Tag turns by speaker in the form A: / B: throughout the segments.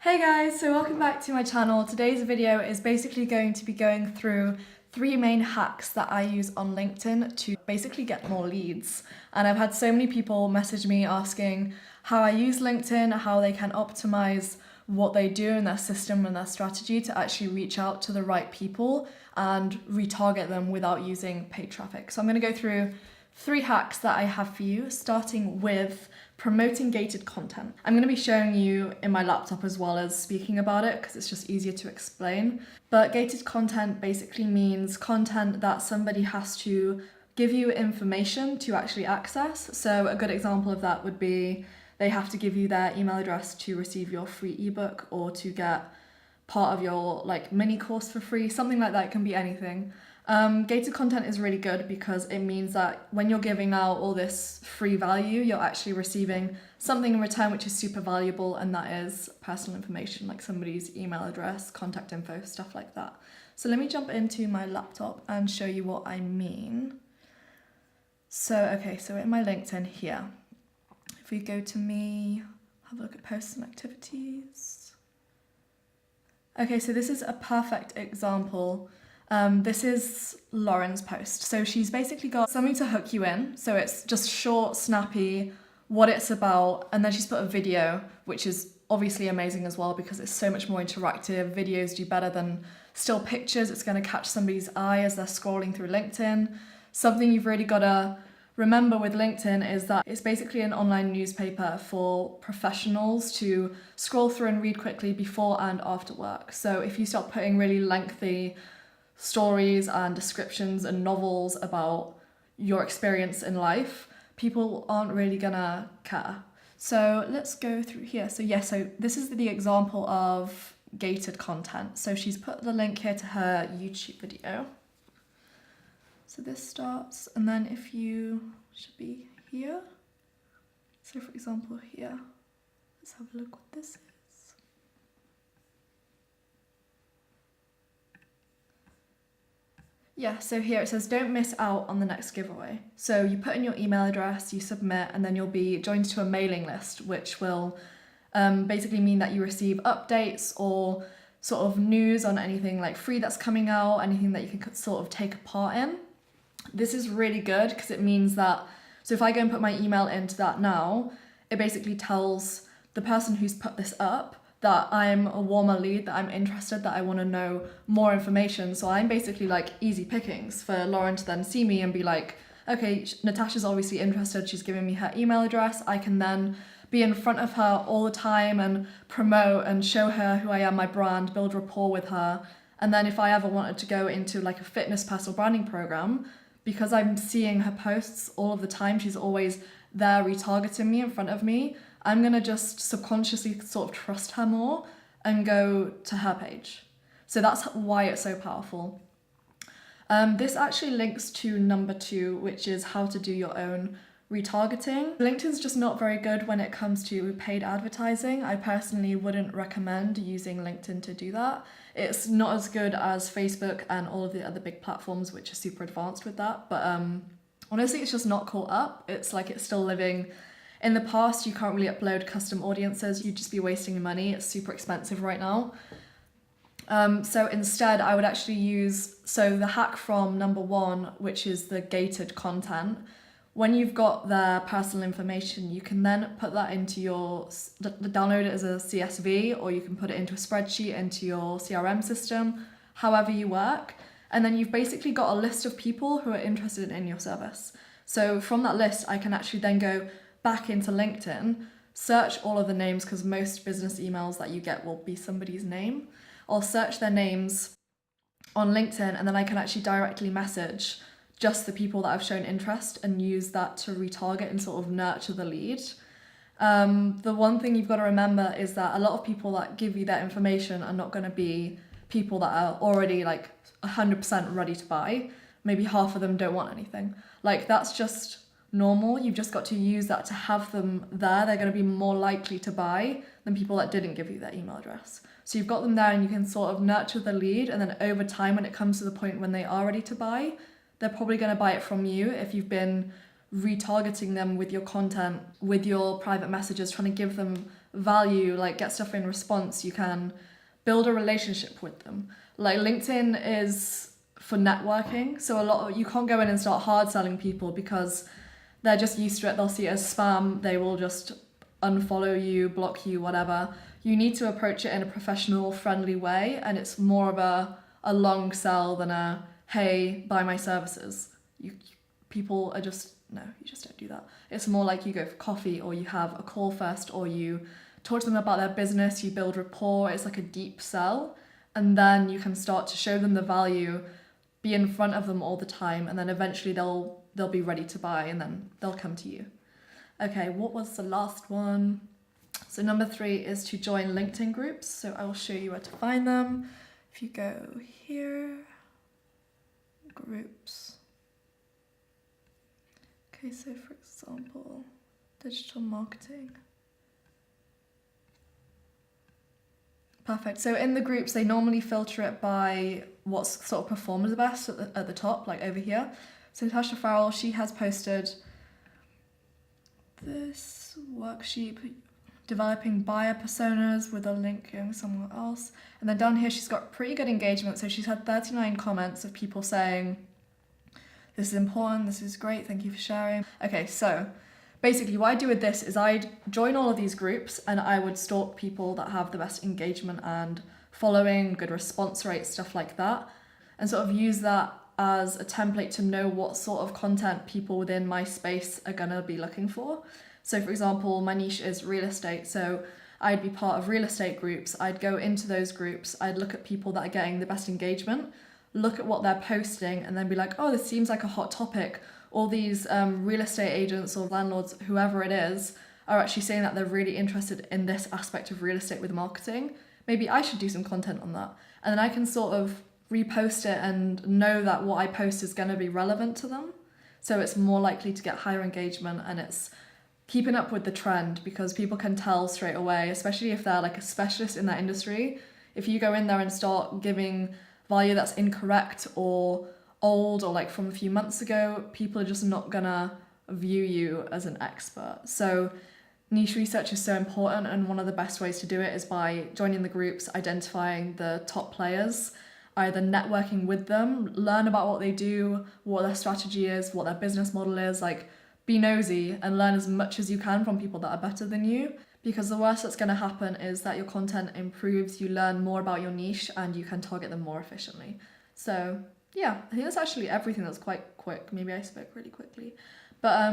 A: Hey guys, so welcome back to my channel. Today's video is basically going to be going through 3 main hacks that I use on LinkedIn to basically get more leads. And I've had so many people message me asking how I use LinkedIn, how they can optimize what they do in their system and their strategy to actually reach out to the right people and retarget them without using paid traffic. So I'm going to go through 3 hacks that I have for you, starting with promoting gated content. I'm going to be showing you in my laptop as well as speaking about it because it's just easier to explain. But gated content basically means content that somebody has to give you information to actually access. So a good example of that would be they have to give you their email address to receive your free ebook or to get part of your mini course for free, something like that. It can be anything. Gated content is really good because it means that when you're giving out all this free value, you're actually receiving something in return which is super valuable, and that is personal information like somebody's email address, contact info, stuff like that. So let me jump into my laptop and show you what I mean. So in my LinkedIn here, if we go to me, have a look at posts and activities. Okay, so this is a perfect example. This is Lauren's post. So she's basically got something to hook you in. So it's just short, snappy, what it's about. And then she's put a video, which is obviously amazing as well because it's so much more interactive. Videos do better than still pictures. It's going to catch somebody's eye as they're scrolling through LinkedIn. Something you've really got to remember with LinkedIn is that it's basically an online newspaper for professionals to scroll through and read quickly before and after work. So if you start putting really lengthy stories and descriptions and novels about your experience in life, people aren't really gonna care. So let's go through here. So this is the example of gated content. So she's put the link here to her YouTube video. So this starts, and then if you should be here. So for example here, let's have a look what this is. Yeah, so here it says, don't miss out on the next giveaway. So you put in your email address, you submit, and then you'll be joined to a mailing list, which will basically mean that you receive updates or sort of news on anything like free that's coming out, anything that you can sort of take a part in. This is really good because it means that, so if I go and put my email into that now, it basically tells the person who's put this up that I'm a warmer lead, that I'm interested, that I want to know more information. So I'm basically like easy pickings for Lauren to then see me and be like, okay, Natasha's obviously interested, she's giving me her email address. I can then be in front of her all the time and promote and show her who I am, my brand, build rapport with her. And then if I ever wanted to go into like a fitness personal branding program, because I'm seeing her posts all of the time, she's always there retargeting me in front of me, I'm going to just subconsciously sort of trust her more and go to her page. So that's why it's so powerful. This actually links to number 2, which is how to do your own retargeting. LinkedIn's just not very good when it comes to paid advertising. I personally wouldn't recommend using LinkedIn to do that. It's not as good as Facebook and all of the other big platforms, which are super advanced with that. But honestly, it's just not caught up. It's like it's still living in the past. You can't really upload custom audiences. You'd just be wasting your money. It's super expensive right now. So instead, I would actually use, the hack from number 1, which is the gated content. When you've got their personal information, you can then put that into download it as a CSV, or you can put it into a spreadsheet, into your CRM system, however you work. And then you've basically got a list of people who are interested in your service. So from that list, I can actually then go back into LinkedIn, search all of the names, because most business emails that you get will be somebody's name. I'll search their names on LinkedIn, and then I can actually directly message just the people that I've shown interest and use that to retarget and sort of nurture the lead. The one thing you've got to remember is that a lot of people that give you that information are not going to be people that are already like 100% ready to buy. Maybe half of them don't want anything. Like, that's just normal. You've just got to use that to have them there. They're going to be more likely to buy than people that didn't give you their email address. So you've got them there and you can sort of nurture the lead, and then over time, when it comes to the point when they are ready to buy, they're probably going to buy it from you if you've been retargeting them with your content, with your private messages, trying to give them value, like get stuff in response. You can build a relationship with them. Like LinkedIn is for networking, so you can't go in and start hard selling people because they're just used to it. They'll see it as spam. They will just unfollow you, block you, whatever. You need to approach it in a professional, friendly way, and it's more of a long sell than a, hey, buy my services. People are just, no, you just don't do that. It's more like you go for coffee, or you have a call first, or you talk to them about their business, you build rapport. It's like a deep sell, and then you can start to show them the value, be in front of them all the time, and then eventually they'll be ready to buy, and then they'll come to you. Okay, what was the last one? So number 3 is to join LinkedIn groups. So I will show you where to find them. If you go here, groups. Okay, so for example, digital marketing. Perfect. So in the groups, they normally filter it by what's sort of performed the best at the top, like over here. So Natasha Farrell, she has posted this worksheet, developing buyer personas, with a link going somewhere else. And then down here, she's got pretty good engagement. So she's had 39 comments of people saying, this is important, this is great, thank you for sharing. Okay, so basically what I do with this is I'd join all of these groups and I would stalk people that have the best engagement and following, good response rates, stuff like that, and sort of use that as a template to know what sort of content people within my space are gonna be looking for. So for example, my niche is real estate, so I'd be part of real estate groups. I'd go into those groups, I'd look at people that are getting the best engagement, look at what they're posting, and then be like, oh, this seems like a hot topic. All these real estate agents or landlords, whoever it is, are actually saying that they're really interested in this aspect of real estate with marketing. Maybe I should do some content on that. And then I can sort of repost it and know that what I post is going to be relevant to them. So it's more likely to get higher engagement, and it's keeping up with the trend, because people can tell straight away, especially if they're like a specialist in that industry. If you go in there and start giving value that's incorrect or old or like from a few months ago, people are just not gonna view you as an expert. So niche research is so important, and one of the best ways to do it is by joining the groups, identifying the top players, either networking with them, learn about what they do, what their strategy is, what their business model is, like be nosy and learn as much as you can from people that are better than you, because the worst that's going to happen is that your content improves, you learn more about your niche, and you can target them more efficiently. So yeah, I think that's actually everything. That's quite quick. Maybe I spoke really quickly. But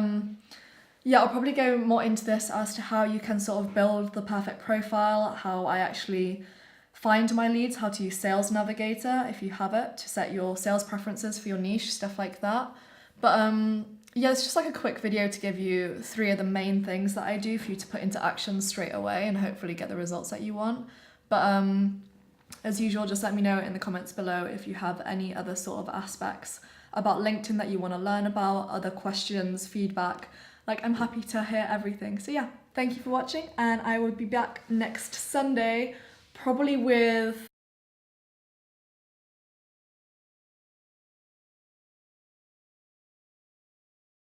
A: yeah, I'll probably go more into this as to how you can sort of build the perfect profile, how I actually find my leads, how to use Sales Navigator if you have it, to set your sales preferences for your niche, stuff like that. But yeah, it's just like a quick video to give you 3 of the main things that I do for you to put into action straight away and hopefully get the results that you want. But as usual, just let me know in the comments below if you have any other sort of aspects about LinkedIn that you want to learn about, other questions, feedback. Like, I'm happy to hear everything. So yeah, thank you for watching, and I will be back next Sunday, probably with